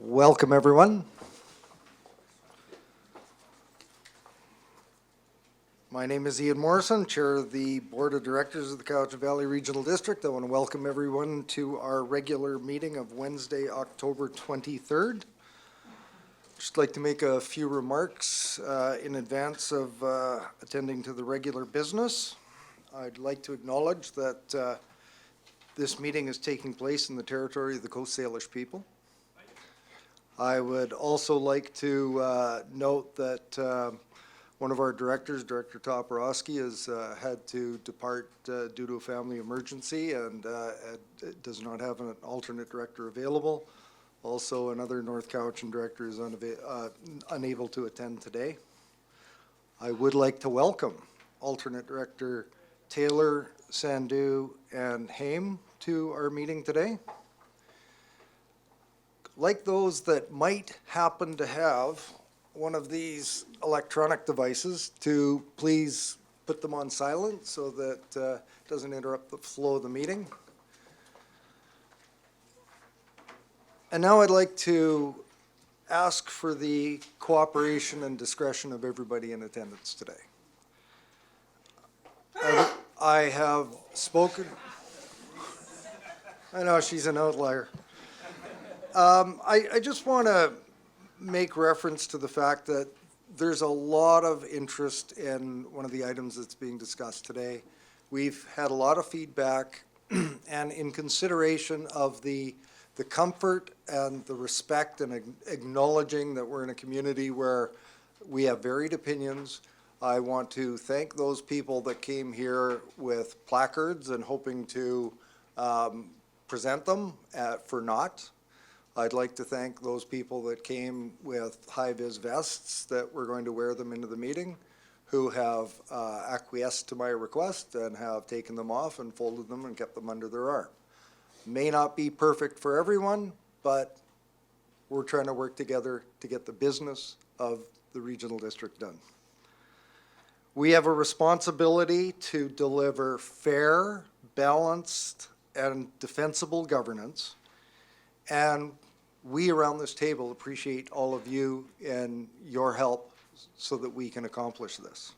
Welcome, everyone. My name is Ian Morrison, Chair of the Board of Directors of the Cowichan Valley Regional District. I want to welcome everyone to our regular meeting of Wednesday, October 23rd. Just like to make a few remarks in advance of attending to the regular business. I'd like to acknowledge that this meeting is taking place in the territory of the Coast Salish people. I would also like to note that one of our directors, Director Toporowski, has had to depart due to a family emergency and does not have an alternate director available. Also, another North Cowichan director is unable to attend today. I would like to welcome alternate director Taylor, Sandu, and Haim to our meeting today. Like those that might happen to have one of these electronic devices, to please put them on silent so that it doesn't interrupt the flow of the meeting. And now I'd like to ask for the cooperation and discretion of everybody in attendance today. I have spoken. I know she's an outlier. I just want to make reference to the fact that there's a lot of interest in one of the items that's being discussed today. We've had a lot of feedback, and in consideration of the comfort and the respect and acknowledging that we're in a community where we have varied opinions, I want to thank those people that came here with placards and hoping to present them for naught. I'd like to thank those people that came with high-vis vests that were going to wear them into the meeting, who have acquiesced to my request and have taken them off and folded them and kept them under their arm. May not be perfect for everyone, but we're trying to work together to get the business of the regional district done. We have a responsibility to deliver fair, balanced, and defensible governance. And we around this table appreciate all of you and your help so that we can accomplish this.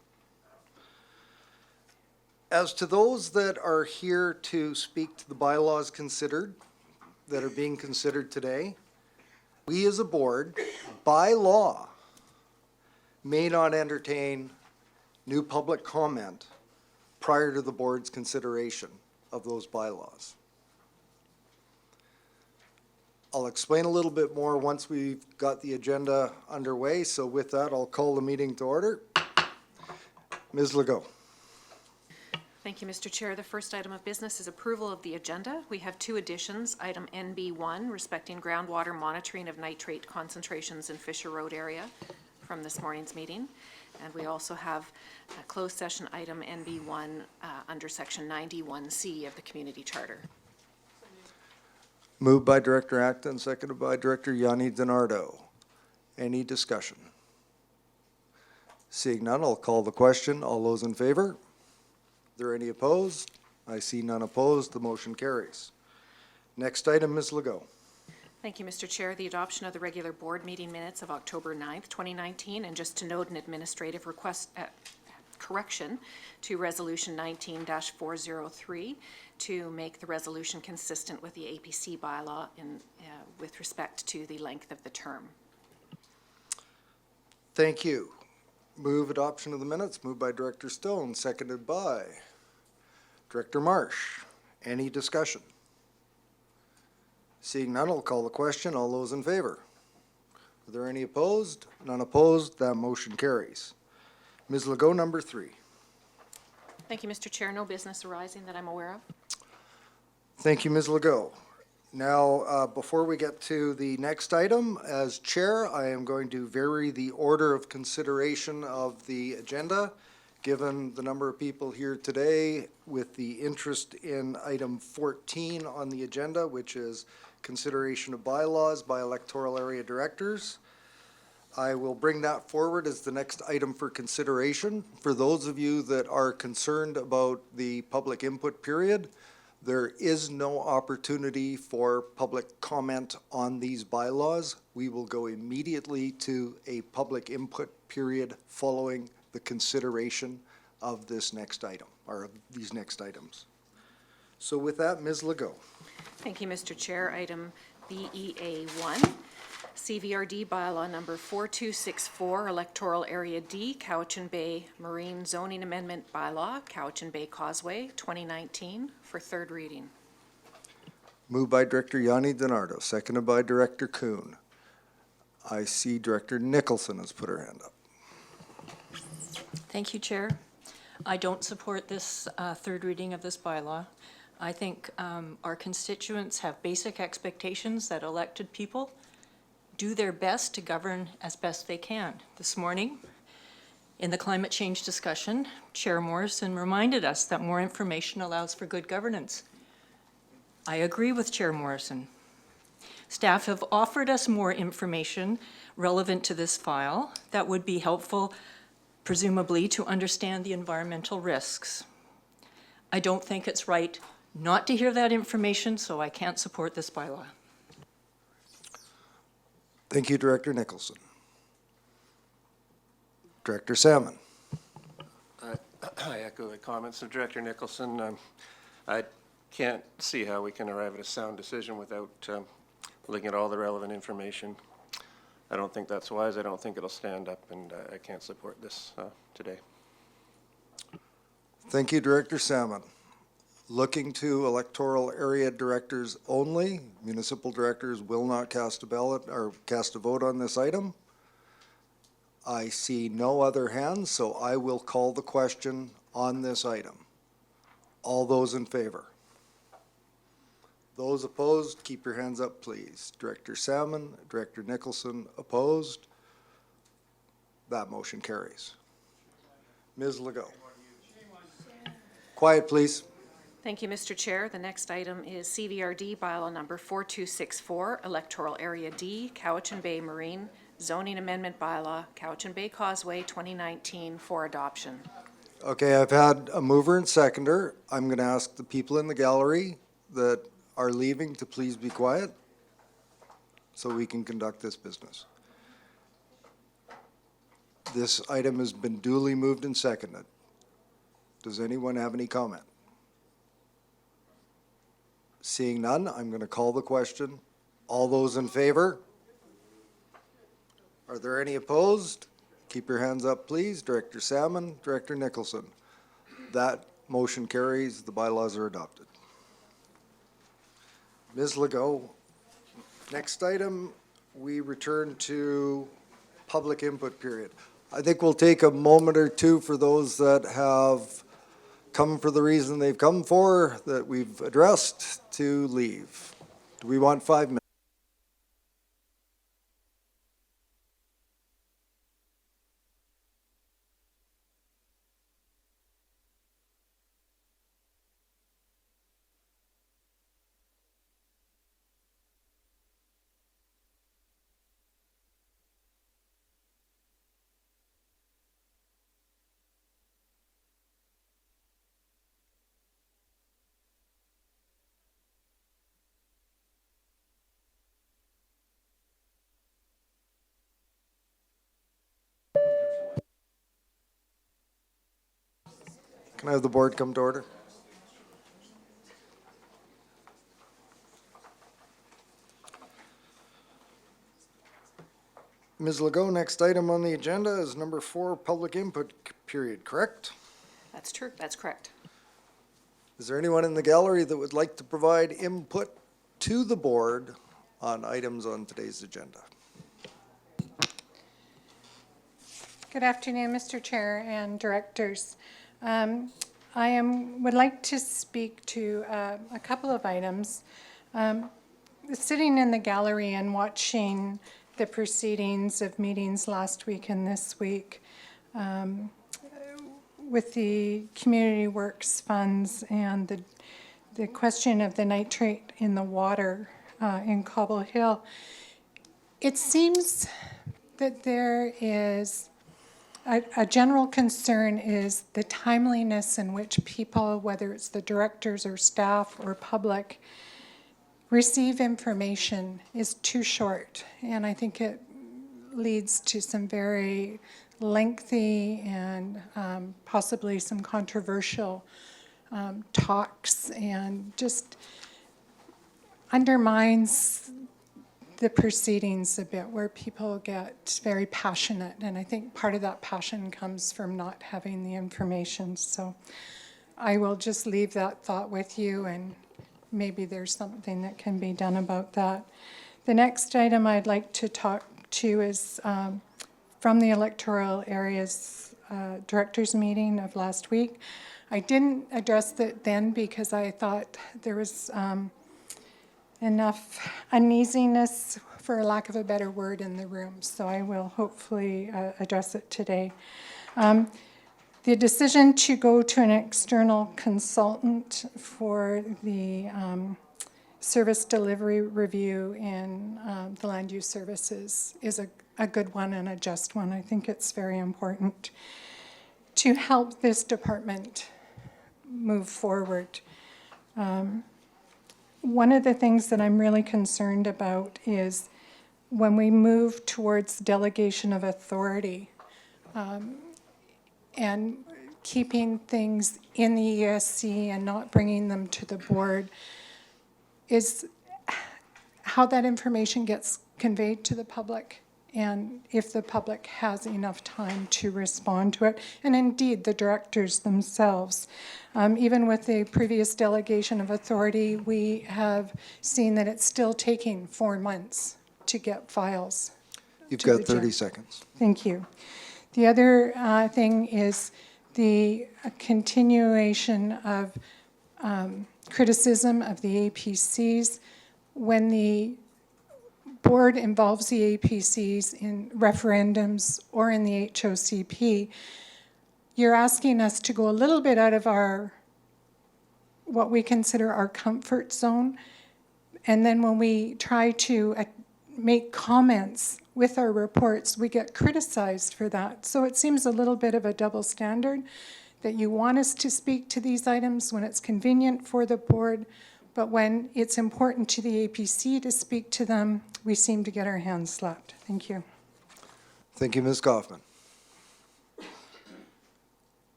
As to those that are here to speak to the bylaws that are being considered today, we as a board, by law, may not entertain new public comment prior to the board's consideration of those bylaws. I'll explain a little bit more once we've got the agenda underway. So with that, I'll call the meeting to order. Ms. Legault. Thank you, Mr. Chair. The first item of business is approval of the agenda. We have two additions. Item NB1, respecting groundwater monitoring of nitrate concentrations in Fisher Road area from this morning's meeting. And we also have a closed session item NB1 under section 91C of the Community Charter. Moved by Director Acton, seconded by Director Yanni DiNardo. Any discussion? Seeing none, I'll call the question. All those in favor? Are there any opposed? I see none opposed. The motion carries. Next item, Ms. Legault. Thank you, Mr. Chair. The adoption of the regular board meeting minutes of October 9th, 2019, and just to note an administrative request, correction to Resolution 19-403 to make the resolution consistent with the APC bylaw with respect to the length of the term. Thank you. Move adoption of the minutes. Moved by Director Stone, seconded by Director Marsh. Any discussion? Seeing none, I'll call the question. All those in favor? Are there any opposed? None opposed. That motion carries. Ms. Legault, number 3. Thank you, Mr. Chair. No business arising that I'm aware of. Thank you, Ms. Legault. Now, before we get to the next item, as chair, I am going to vary the order of consideration of the agenda, given the number of people here today with the interest in item 14 on the agenda, which is consideration of bylaws by electoral area directors. I will bring that forward as the next item for consideration. For those of you that are concerned about the public input period, There is no opportunity for public comment on these bylaws. We will go immediately to a public input period following the consideration of this next item, or of these next items. So with that, Ms. Legault. Thank you, Mr. Chair. Item BEA1, CVRD bylaw number 4264, Electoral Area D, Cowichan Bay Marine Zoning Amendment Bylaw, Cowichan Bay Causeway, 2019, for third reading. Moved by Director Yanni DiNardo, seconded by Director Kuhn. I see Director Nicholson has put her hand up. Thank you, Chair. I don't support this third reading of this bylaw. I think our constituents have basic expectations that elected people do their best to govern as best they can. This morning, in the climate change discussion, Chair Morrison reminded us that more information allows for good governance. I agree with Chair Morrison. Staff have offered us more information relevant to this file that would be helpful, presumably, to understand the environmental risks. I don't think it's right not to hear that information, so I can't support this bylaw. Thank you, Director Nicholson. Director Salmon. I echo the comments of Director Nicholson. I can't see how we can arrive at a sound decision without looking at all the relevant information. I don't think that's wise. I don't think it'll stand up, and I can't support this today. Thank you, Director Salmon. Looking to electoral area directors only. Municipal directors will not cast a ballot or cast a vote on this item. I see no other hands, so I will call the question on this item. All those in favor? Those opposed, keep your hands up, please. Director Salmon, Director Nicholson, opposed. That motion carries. Ms. Legault. Quiet, please. Thank you, Mr. Chair. The next item is CVRD bylaw number 4264, Electoral Area D, Cowichan Bay Marine Zoning Amendment Bylaw, Cowichan Bay Causeway, 2019, for adoption. Okay, I've had a mover and seconder. I'm going to ask the people in the gallery that are leaving to please be quiet so we can conduct this business. This item has been duly moved and seconded. Does anyone have any comment? Seeing none, I'm going to call the question. All those in favor? Are there any opposed? Keep your hands up, please. Director Salmon, Director Nicholson. That motion carries. The bylaws are adopted. Ms. Legault, next item, we return to public input period. I think we'll take a moment or two for those that have come for the reason they've come for, that we've addressed, to leave. Do we want 5 minutes? Can I have the board come to order? Ms. Legault, next item on the agenda is number 4, public input period, correct? That's true. That's correct. Is there anyone in the gallery that would like to provide input to the board on items on today's agenda? Good afternoon, Mr. Chair and directors. I would like to speak to a couple of items. Sitting in the gallery and watching the proceedings of meetings last week and this week with the Community Works funds and the question of the nitrate in the water in Cobble Hill, it seems that there is a general concern is the timeliness in which people, whether it's the directors or staff or public, receive information is too short. And I think it leads to some very lengthy and possibly some controversial talks, and just undermines the proceedings a bit, where people get very passionate. And I think part of that passion comes from not having the information. So I will just leave that thought with you, and maybe there's something that can be done about that. The next item I'd like to talk to is from the electoral areas directors meeting of last week. I didn't address it then because I thought there was enough uneasiness, for lack of a better word, in the room. So I will hopefully address it today. The decision to go to an external consultant for the service delivery review in the land use services is a good one and a just one. I think it's very important to help this department move forward. One of the things that I'm really concerned about is when we move towards delegation of authority, and keeping things in the ESC and not bringing them to the board, is how that information gets conveyed to the public, and if the public has enough time to respond to it, and indeed the directors themselves. Even with the previous delegation of authority, we have seen that it's still taking 4 months to get files. You've to got the 30 judge. seconds. Thank you. The other thing is the continuation of criticism of the APCs. When the board involves the APCs in referendums or in the HOCP, you're asking us to go a little bit out of what we consider our comfort zone. And then when we try to make comments with our reports, we get criticized for that. So it seems a little bit of a double standard, that you want us to speak to these items when it's convenient for the board, but when it's important to the APC to speak to them, we seem to get our hands slapped. Thank you. Thank you, Ms. Kaufman.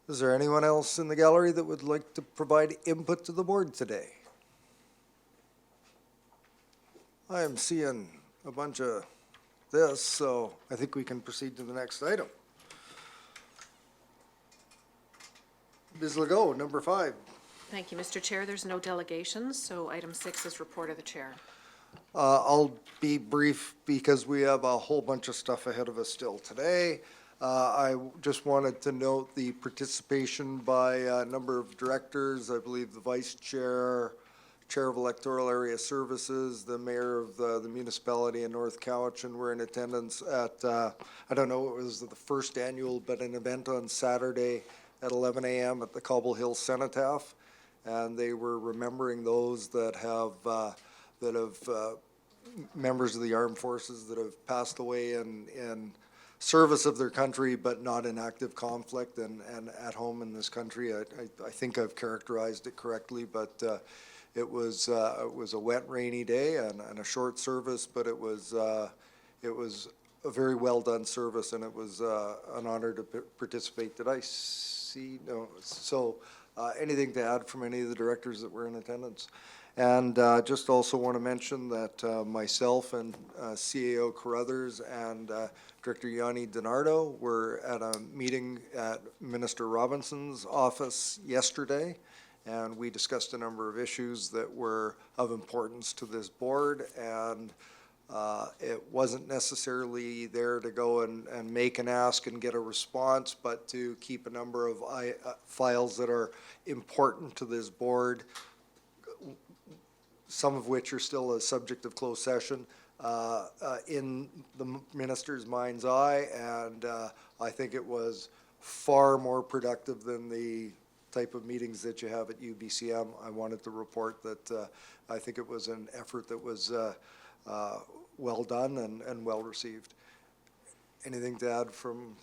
Is there anyone else in the gallery that would like to provide input to the board today? I am seeing a bunch of this, so I think we can proceed to the next item. Ms. Legault, number 5. Thank you, Mr. Chair. There's no delegations, so item 6 is report of the chair. I'll be brief because we have a whole bunch of stuff ahead of us still today. I just wanted to note the participation by a number of directors. I believe the vice chair, chair of electoral area services, the mayor of the municipality in North Cowichan were in attendance at, I don't know, it was the first annual, but an event on Saturday at 11 a.m. at the Cobble Hill Cenotaph. And they were remembering those that have members of the armed forces that have passed away in service of their country, but not in active conflict and at home in this country. I think I've characterized it correctly, but it was a wet, rainy day and a short service, but it was a very well done service, and it was an honor to participate. Did I see? No. So anything to add from any of the directors that were in attendance? And just also want to mention that myself and CAO Carruthers and Director Yanni DiNardo were at a meeting at Minister Robinson's office yesterday, and we discussed a number of issues that were of importance to this board, and it wasn't necessarily there to go and make an ask and get a response, but to keep a number of files that are important to this board, some of which are still a subject of closed session, in the minister's mind's eye, and I think it was far more productive than the type of meetings that you have at UBCM. I wanted to report that I think it was an effort that was well done and well received. Anything to add from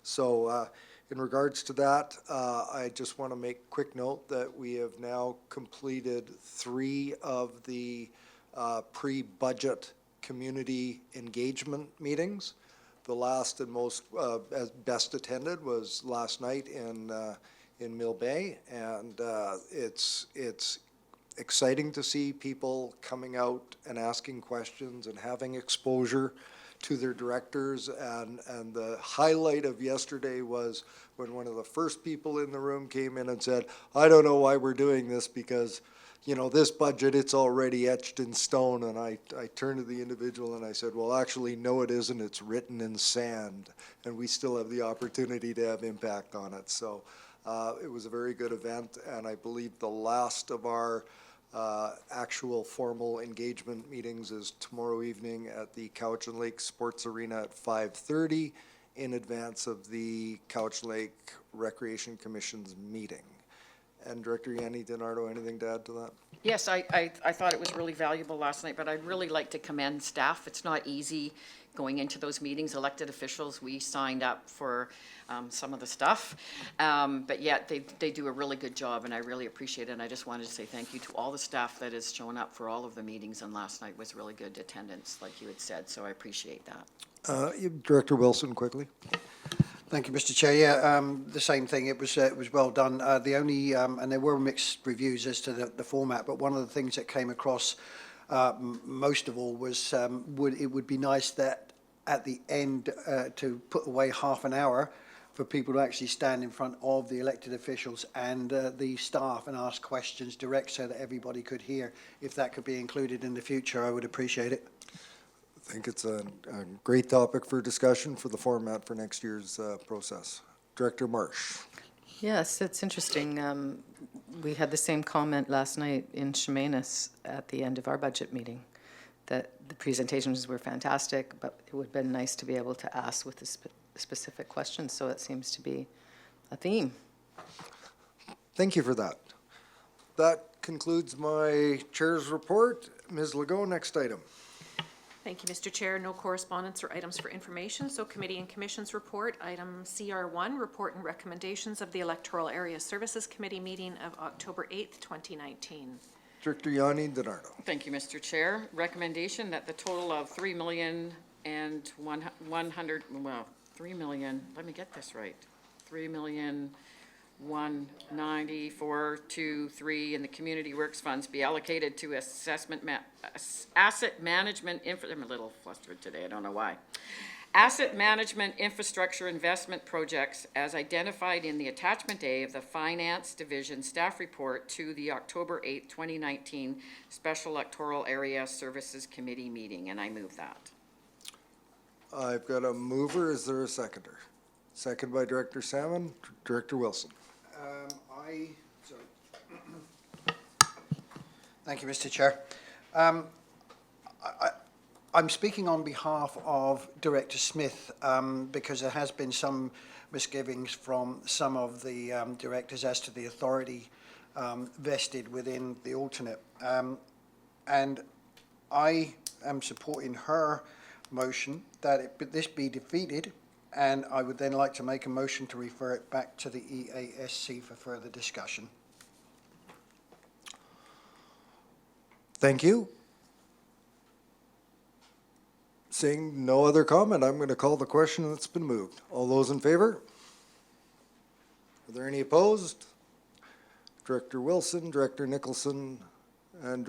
So in regards to that, I just want to make quick note that we have now completed 3 of the pre-budget community engagement meetings. The last and most as best attended was last night in Mill Bay, and it's exciting to see people coming out and asking questions and having exposure to their directors. And the highlight of yesterday was when one of the first people in the room came in and said, I don't know why we're doing this because, you know, this budget, it's already etched in stone. And I turned to the individual and I said, well, actually, no, it isn't. It's written in sand. And we still have the opportunity to have impact on it. So it was a very good event. And I believe the last of our actual formal engagement meetings is tomorrow evening at the Cowichan Lake Sports Arena at 5:30 in advance of the Cowichan Lake Recreation Commission's meeting. And Director Yanni DiNardo, anything to add to that? Yes, I thought it was really valuable last night, but I'd really like to commend staff. It's not easy going into those meetings. Elected officials, we signed up for some of the stuff, but yet they do a really good job, and I really appreciate it. And I just wanted to say thank you to all the staff that has shown up for all of the meetings, and last night was really good attendance, like you had said, so I appreciate that. Director Wilson, quickly. Thank you, Mr. Chair. Yeah, the same thing. It was well done. The only, and there were mixed reviews as to the format, but one of the things that came across most of all was it would be nice that at the end to put away half an hour for people to actually stand in front of the elected officials and the staff and ask questions direct so that everybody could hear. If that could be included in the future, I would appreciate it. I think it's a great topic for discussion for the format for next year's process. Director Marsh. Yes, it's interesting. We had the same comment last night in Chemainus at the end of our budget meeting, that the presentations were fantastic, but it would have been nice to be able to ask with the specific questions, so it seems to be a theme. Thank you for that. That concludes my chair's report. Ms. Legault, next item. Thank you, Mr. Chair. No correspondence or items for information, so committee and commissions report. Item CR1, report and recommendations of the Electoral Area Services Committee meeting of October 8th, 2019. Director Yanni DiNardo. Thank you, Mr. Chair. Recommendation that the total of 3,100,000, well, 3,000,000, let me get this right, 3,190,423 in the Community Works Funds be allocated to asset management, I'm a little flustered today, I don't know why. Asset management infrastructure investment projects as identified in the attachment A of the Finance Division staff report to the October 8th, 2019 Special Electoral Area Services Committee meeting, and I move that. I've got a mover. Is there a seconder? Second by Director Salmon. Director Wilson. Thank you, Mr. Chair. I'm speaking on behalf of Director Smith because there has been some misgivings from some of the directors as to the authority vested within the alternate. And I am supporting her motion that this be defeated, and I would then like to make a motion to refer it back to the EASC for further discussion. Thank you. Seeing no other comment, I'm going to call the question that's been moved. All those in favor? Are there any opposed? Director Wilson, Director Nicholson, and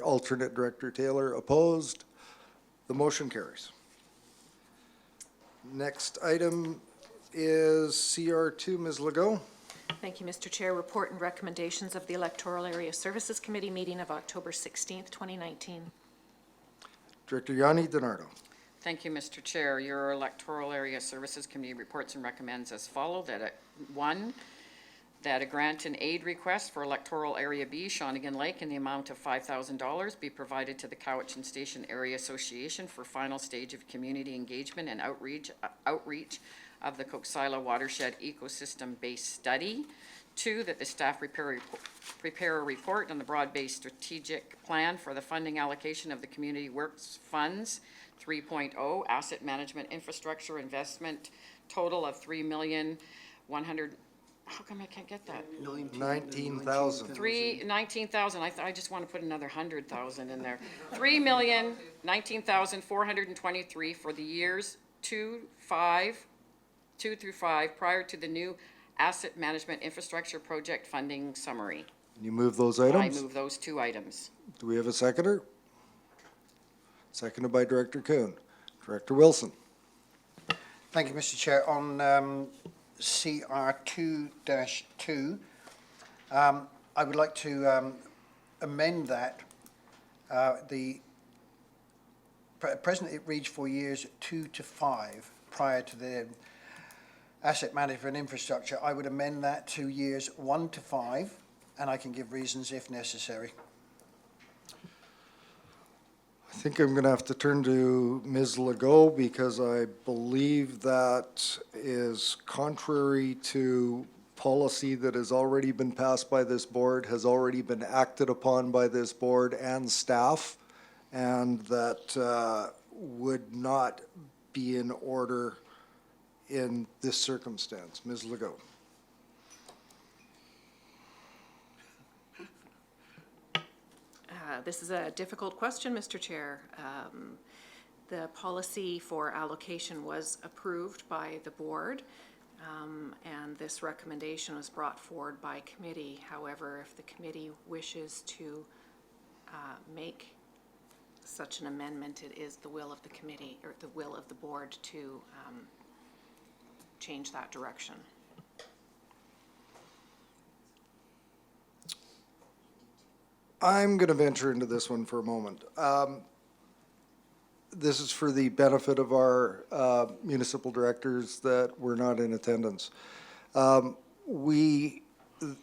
Alternate Director Taylor opposed. The motion carries. Next item is CR2, Ms. Legault. Thank you, Mr. Chair. Report and recommendations of the Electoral Area Services Committee meeting of October 16th, 2019. Director Yanni DiNardo. Thank you, Mr. Chair. Your Electoral Area Services Committee reports and recommends as follow that, one, that a grant and aid request for Electoral Area B, Shawnigan Lake, in the amount of $5,000 be provided to the Cowichan Station Area Association for final stage of community engagement and outreach of the Coxsila Watershed Ecosystem-Based Study. 2, that the staff prepare a report on the broad-based strategic plan for the funding allocation of the Community Works Funds 3.0 Asset Management Infrastructure Investment, total of $3,100,000. How come I can't get that? 19,000. 19,000, I just want to put another 100,000 in there. 3,019,423 for the years 2 through 5, prior to the new Asset Management Infrastructure Project Funding Summary. You move those I items? move those 2 items. Do we have a seconder? Seconded by Director Kuhn. Director Wilson. Thank you, Mr. Chair. On CR 2-2, I would like to amend that. Presently, it reads for years 2 to 5 prior to the asset management infrastructure. I would amend that to years 1 to 5, and I can give reasons if necessary. I think I'm going to have to turn to Ms. Legault because I believe that is contrary to policy that has already been passed by this board, has already been acted upon by this board and staff, and that would not be in order in this circumstance. Ms. Legault. This is a difficult question, Mr. Chair. The policy for allocation was approved by the board, and this recommendation was brought forward by committee. However, if the committee wishes to make such an amendment, it is the will of the committee, or the will of the board, to change that direction. I'm going to venture into this one for a moment. This is for the benefit of our municipal directors that were not in attendance.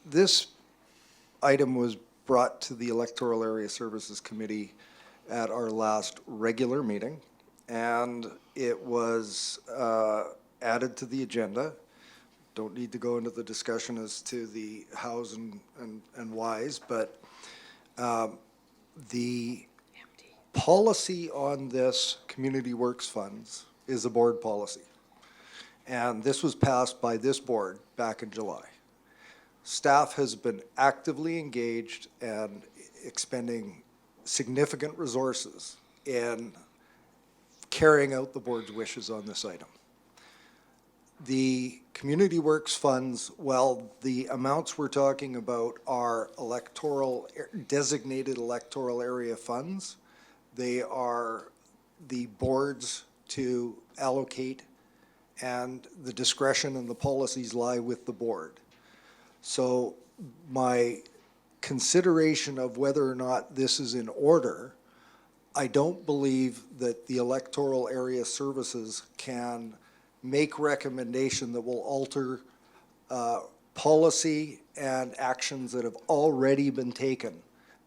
This item was brought to the Electoral Area Services Committee at our last regular meeting, and it was added to the agenda. Don't need to go into the discussion as to the hows and whys, but the policy on this Community Works Funds is a board policy. And this was passed by this board back in July. Staff has been actively engaged and expending significant resources in carrying out the board's wishes on this item. The Community Works Funds, well, the amounts we're talking about are designated electoral area funds. They are the boards to allocate, and the discretion and the policies lie with the board. So my consideration of whether or not this is in order, I don't believe that the Electoral Area Services can make recommendation that will alter policy and actions that have already been taken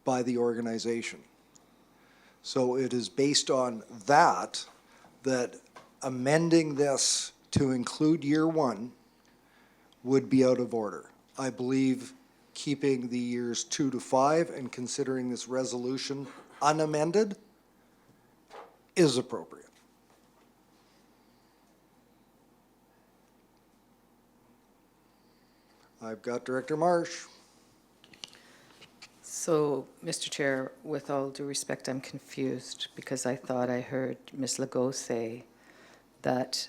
by the organization. So it is based on that amending this to include year 1 would be out of order. I believe keeping the years 2 to 5 and considering this resolution unamended is appropriate. I've got Director Marsh. So, Mr. Chair, with all due respect, I'm confused because I thought I heard Ms. Legault say that,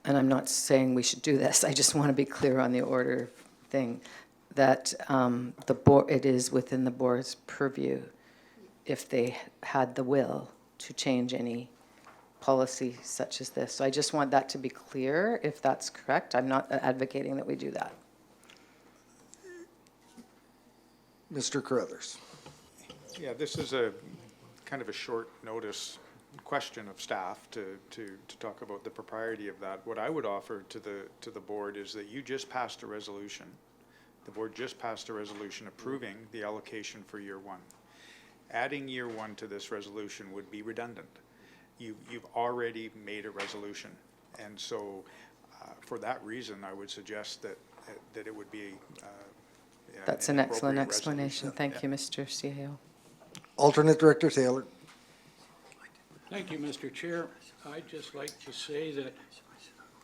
and I'm not saying we should do this, I just want to be clear on the order thing, that the board, it is within the board's purview if they had the will to change any policy such as this. So I just want that to be clear, if that's correct. I'm not advocating that we do that. Mr. Carruthers. Yeah, this is a kind of a short notice question of staff to talk about the propriety of that. What I would offer to the board is that you just passed a resolution. The board just passed a resolution approving the allocation for year 1. Adding year 1 to this resolution would be redundant. You've already made a resolution. And so for that reason, I would suggest that that it would be, yeah, That's an excellent appropriate explanation. resolution. Thank you, Mr. CAO. Alternate Director Taylor. Thank you, Mr. Chair. I'd just like to say that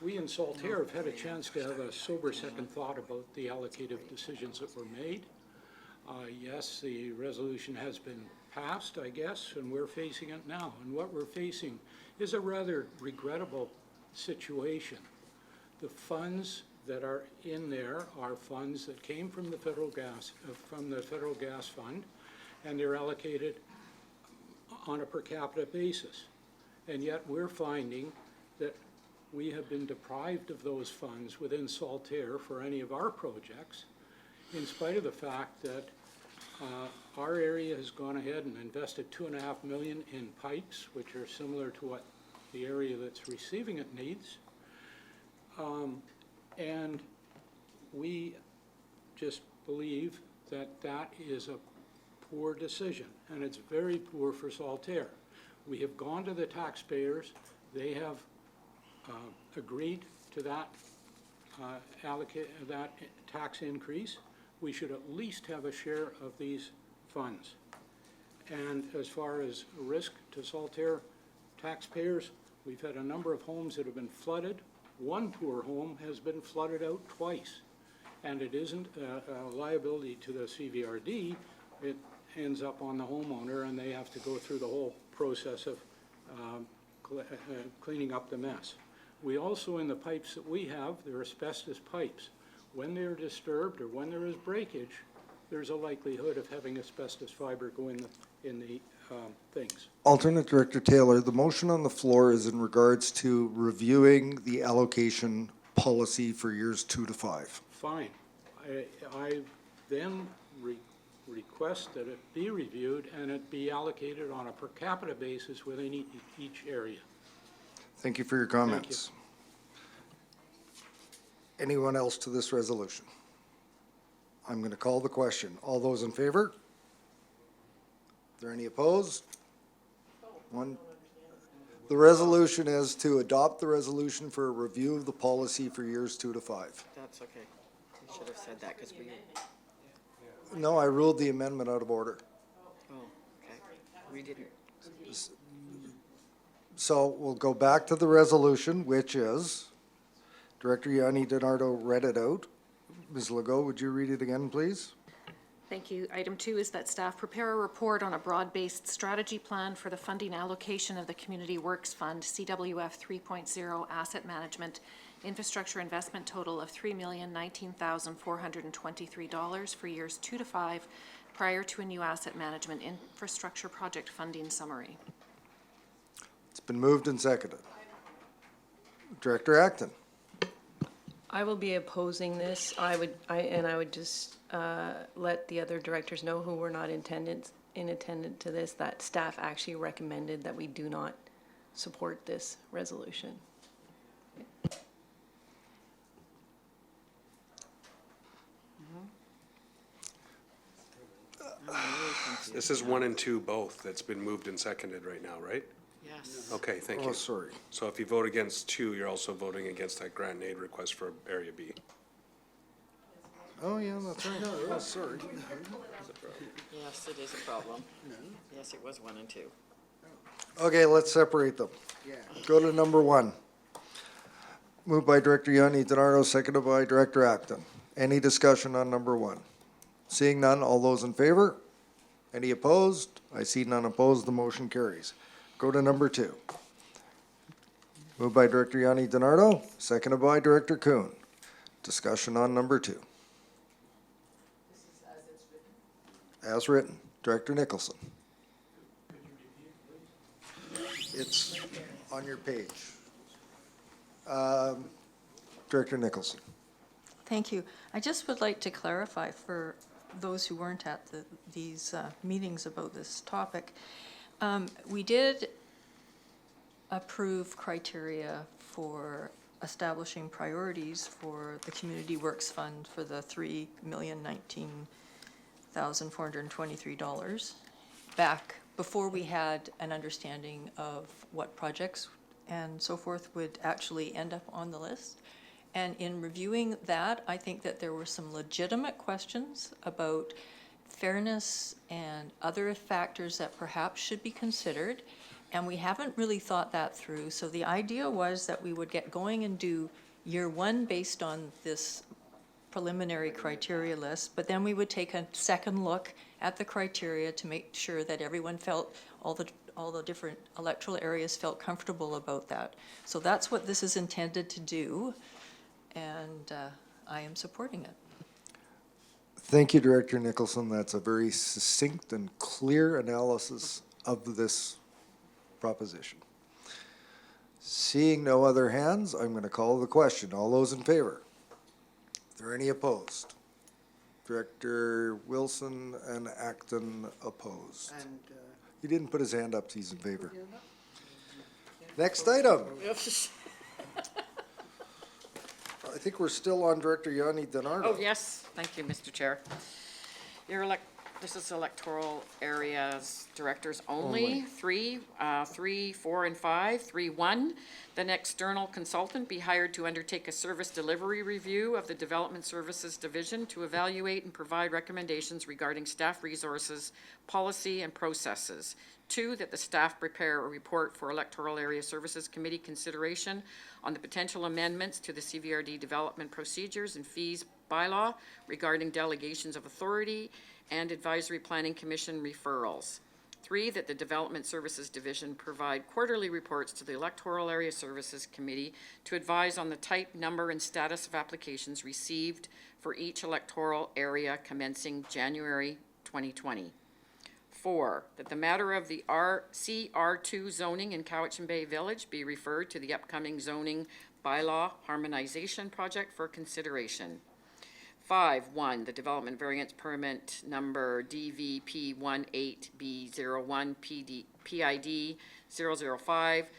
we in Saltaire have had a chance to have a sober second thought about the allocative decisions that were made. Yes, the resolution has been passed, I guess, and we're facing it now. And what we're facing is a rather regrettable situation. The funds that are in there are funds that came from the federal gas fund, and they're allocated on a per capita basis. And yet we're finding that we have been deprived of those funds within Saltaire for any of our projects, in spite of the fact that our area has gone ahead and invested $2.5 million in pipes, which are similar to what the area that's receiving it needs. And we just believe that that is a poor decision, and it's very poor for Saltaire. We have gone to the taxpayers. They have agreed to that that tax increase. We should at least have a share of these funds. And as far as risk to Saltaire taxpayers, we've had a number of homes that have been flooded. One poor home has been flooded out twice, and it isn't a liability to the CVRD. It ends up on the homeowner, and they have to go through the whole process of cleaning up the mess. We also, in the pipes that we have, they're asbestos pipes. When they're disturbed or when there is breakage, there's a likelihood of having asbestos fiber go in the things. Alternate Director Taylor, the motion on the floor is in regards to reviewing the allocation policy for years 2 to 5. Fine. I then request that it be reviewed and it be allocated on a per capita basis within each area. Thank you for your comments. Anyone else to this resolution? I'm going to call the question. All those in favor? Are there any opposed? One. The resolution is to adopt the resolution for a review of the policy for years 2 to 5. That's okay. We should have said that because we, No, I ruled the amendment out of order. oh, okay. We didn't. So we'll go back to the resolution, which is, Director Yanni DiNardo read it out. Ms. Legault, would you read it again, please? Thank you. Item 2 is that staff prepare a report on a broad-based strategy plan for the funding allocation of the Community Works Fund, CWF 3.0 Asset Management Infrastructure Investment total of $3,019,423 for years 2 to 5 prior to a new asset management infrastructure project funding summary. It's been moved and seconded. Director Acton. I will be opposing this. I would just let the other directors know who were not in attendance to this, that staff actually recommended that we do not support this resolution. This is 1 and 2 both that's been moved and seconded right now, right? Yes. Okay, thank Oh, you. sorry. So if you vote against 2, you're also voting against that grant and aid request for Area B. Oh, yeah, that's right. Oh, sorry. Yes, it is a problem. Yes, it was 1 and 2. Okay, let's separate them. Go to number 1. Moved by Director Yanni DiNardo, seconded by Director Acton. Any discussion on number 1? Seeing none, all those in favor? Any opposed? I see none opposed, the motion carries. Go to number 2. Moved by Director Yanni DiNardo, seconded by Director Kuhn. Discussion on number 2. As written. Director Nicholson. It's on your page. Director Nicholson. Thank you. I just would like to clarify for those who weren't at these meetings about this topic. We did approve criteria for establishing priorities for the Community Works Fund for the $3,019,423 back before we had an understanding of what projects and so forth would actually end up on the list. And in reviewing that, I think that there were some legitimate questions about fairness and other factors that perhaps should be considered. And we haven't really thought that through. So the idea was that we would get going and do year one based on this preliminary criteria list, but then we would take a second look at the criteria to make sure that everyone felt, all the different electoral areas felt comfortable about that. So that's what this is intended to do, and I am supporting it. Thank you, Director Nicholson. That's a very succinct and clear analysis of this proposition. Seeing no other hands, I'm going to call the question. All those in favor? Are there any opposed? Director Wilson and Acton opposed. He didn't put his hand up, he's in favor. Next item. I think we're still on Director Yanni DiNardo. Oh, yes, thank you, Mr. Chair. This is electoral areas directors only. 3, 4, and 5. 3.1, an external consultant be hired to undertake a service delivery review of the Development Services Division to evaluate and provide recommendations regarding staff resources, policy, and processes. 2, that the staff prepare a report for Electoral Area Services Committee consideration on the potential amendments to the CVRD development procedures and fees bylaw regarding delegations of authority and Advisory Planning Commission referrals. 3, that the Development Services Division provide quarterly reports to the Electoral Area Services Committee to advise on the type, number, and status of applications received for each electoral area commencing January 2020. 4, that the matter of the CR2 zoning in Cowichan Bay Village be referred to the upcoming zoning bylaw harmonization project for consideration. 5.1, the development variance permit number DVP18B01 PID 005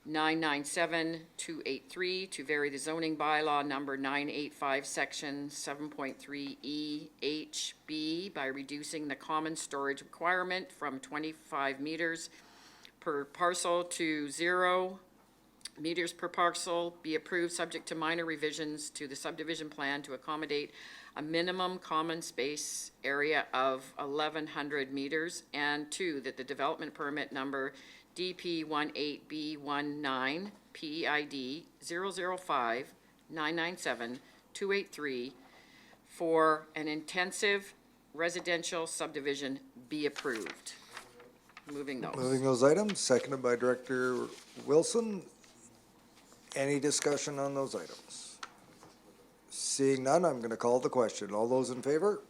997-283 to vary the zoning bylaw number 985 section 7.3 EHB by reducing the common storage requirement from 25 meters per parcel to 0 meters per parcel, be approved subject to minor revisions to the subdivision plan to accommodate a minimum common space area of 1,100 meters, and 2, that the development permit number DP18B19 PEID 005 997 283 for an intensive residential subdivision be approved. Moving those items, seconded by Director Wilson. Any discussion on those items? Seeing none, I'm going to call the question. All those in favor?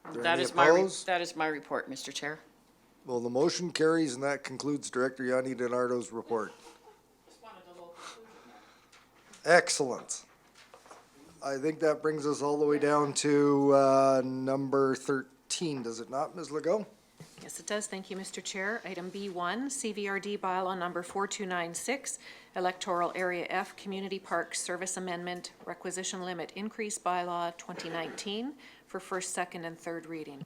Are there That any is opposed? that is my report, Mr. Chair. Well, the motion carries, and that concludes Director Yanni DiNardo's report. Excellent. I think that brings us all the way down to number 13, does it not, Ms. Legault? Yes, it does. Thank you, Mr. Chair. Item B1, CVRD bylaw number 4296, Electoral Area F Community Park Service Amendment Requisition Limit Increase Bylaw 2019 for first, second, and third reading.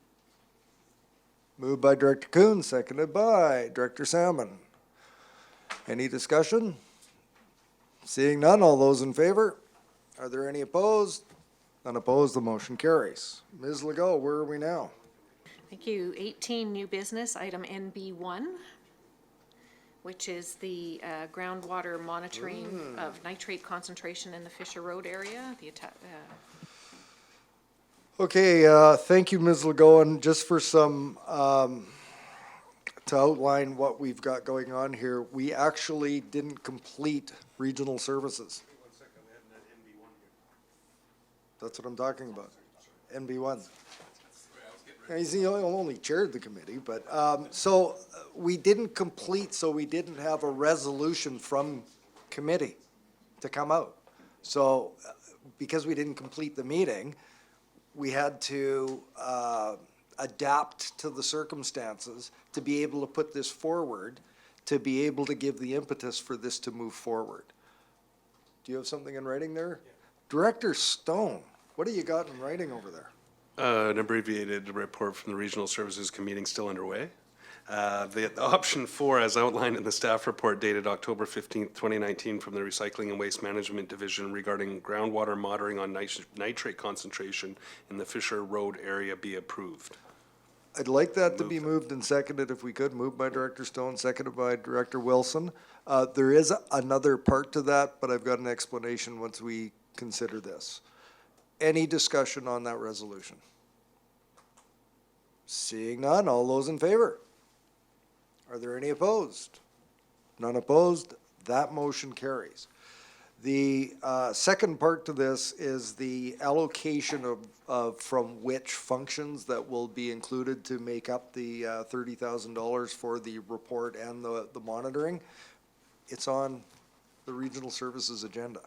Moved by Director Kuhn, seconded by Director Salmon. Any discussion? Seeing none, all those in favor? Are there any opposed? None opposed, the motion carries. Ms. Legault, where are we now? Thank you. 18, new business, item NB1, which is the groundwater monitoring of nitrate concentration in the Fisher Road area. Okay, thank you, Ms. Legault, and just for some, to outline what we've got going on here, we actually didn't complete regional services. That's what I'm talking about, NB1. He only chaired the committee, but, so we didn't complete, so we didn't have a resolution from committee to come out. So, because we didn't complete the meeting, we had to adapt to the circumstances to be able to put this forward, to be able to give the impetus for this to move forward. Do you have something in writing there? Yeah. Director Stone, what do you got in writing over there? An abbreviated report from the Regional Services Committee still underway. The option 4, as outlined in the staff report dated October 15th, 2019, from the Recycling and Waste Management Division regarding groundwater monitoring on nitrate concentration in the Fisher Road area be approved. I'd like that to be moved and seconded if we could. Moved by Director Stone, seconded by Director Wilson. There is another part to that, but I've got an explanation once we consider this. Any discussion on that resolution? Seeing none, all those in favor? Are there any opposed? None opposed, that motion carries. The second part to this is the allocation of from which functions that will be included to make up the $30,000 for the report and the monitoring. It's on the Regional Services agenda.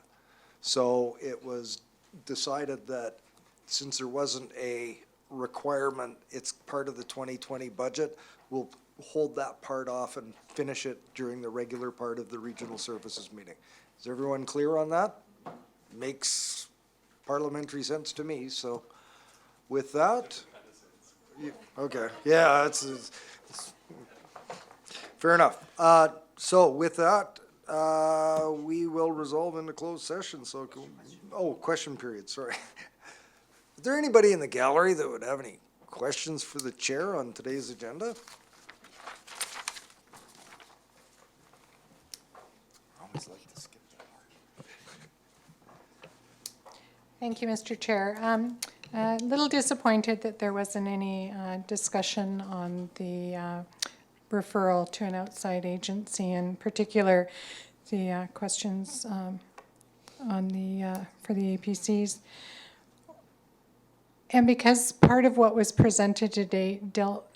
So it was decided that since there wasn't a requirement, it's part of the 2020 budget, we'll hold that part off and finish it during the regular part of the Regional Services meeting. Is everyone clear on that? Makes parliamentary sense to me, so with that, okay, yeah, it's fair enough. So with that, we will resolve into closed session, so, question period, sorry. Is there anybody in the gallery that would have any questions for the chair on today's agenda? Thank you, Mr. Chair. A little disappointed that there wasn't any discussion on the referral to an outside agency, in particular, the questions on the for the APCs. And because part of what was presented today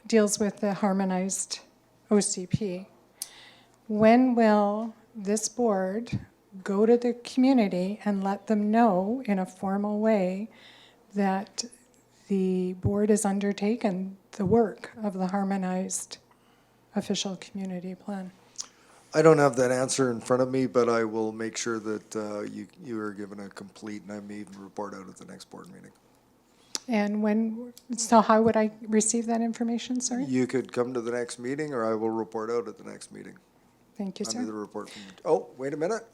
deals with the harmonized OCP, when will this board go to the community and let them know in a formal way that the board has undertaken the work of the harmonized official community plan? I don't have that answer in front of me, but I will make sure that you are given a complete, and I may even report out at the next board meeting. And so how would I receive that information, sorry? You could come to the next meeting, or I will report out at the next meeting. Thank you, Under sir. the report from, wait a minute,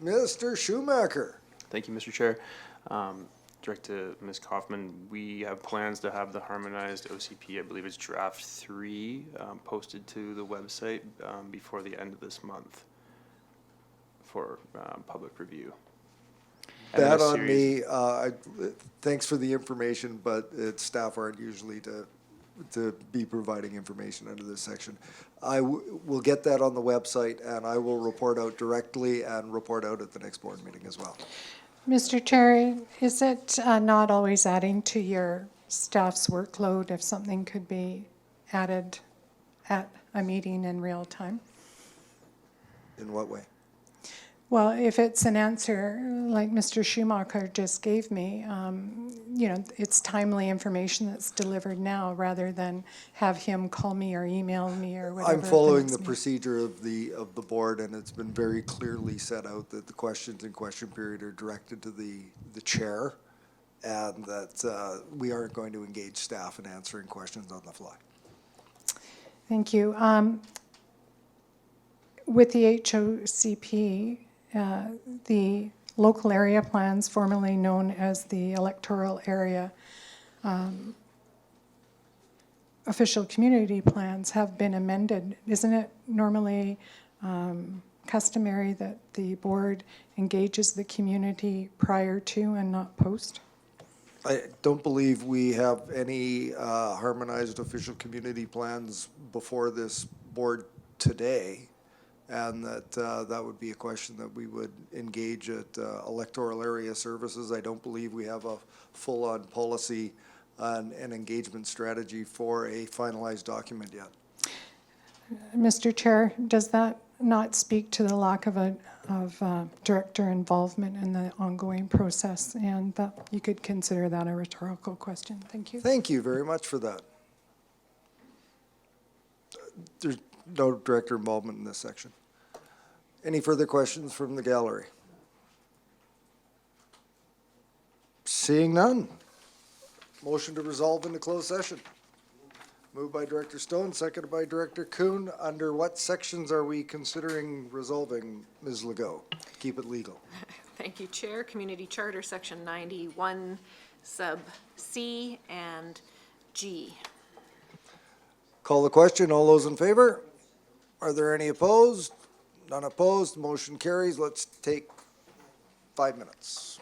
Mr. Schumacher. Thank you, Mr. Chair. Direct to Ms. Kaufman, we have plans to have the harmonized OCP, I believe it's draft 3, posted to the website before the end of this month for public review. And That a on series- me, thanks for the information, but staff aren't usually to be providing information under this section. I will get that on the website, and I will report out directly and report out at the next board meeting as well. Mr. Chair, is it not always adding to your staff's workload if something could be added at a meeting in real time? In what way? Well, if it's an answer like Mr. Schumacher just gave me, it's timely information that's delivered now rather than have him call me or email me or whatever. I'm following the next meeting. procedure of the board, and it's been very clearly set out that the questions in question period are directed to the chair, and that we aren't going to engage staff in answering questions on the fly. Thank you. With the HOCP, the local area plans, formerly known as the electoral area official community plans, have been amended. Isn't it normally customary that the board engages the community prior to and not post? I don't believe we have any harmonized official community plans before this board today. And that would be a question that we would engage at electoral area services. I don't believe we have a full-on policy and engagement strategy for a finalized document yet. Mr. Chair, does that not speak to the lack of director involvement in the ongoing process? And that you could consider that a rhetorical question. Thank you. Thank you very much for that. There's no director involvement in this section. Any further questions from the gallery? Seeing none. Motion to resolve into closed session. Moved by Director Stone, seconded by Director Kuhn. Under what sections are we considering resolving, Ms. Legault? Keep it legal. Thank you, Chair. Community Charter, Section 91, Sub C and G. Call the question. All those in favor? Are there any opposed? None opposed. Motion carries. Let's take 5 minutes.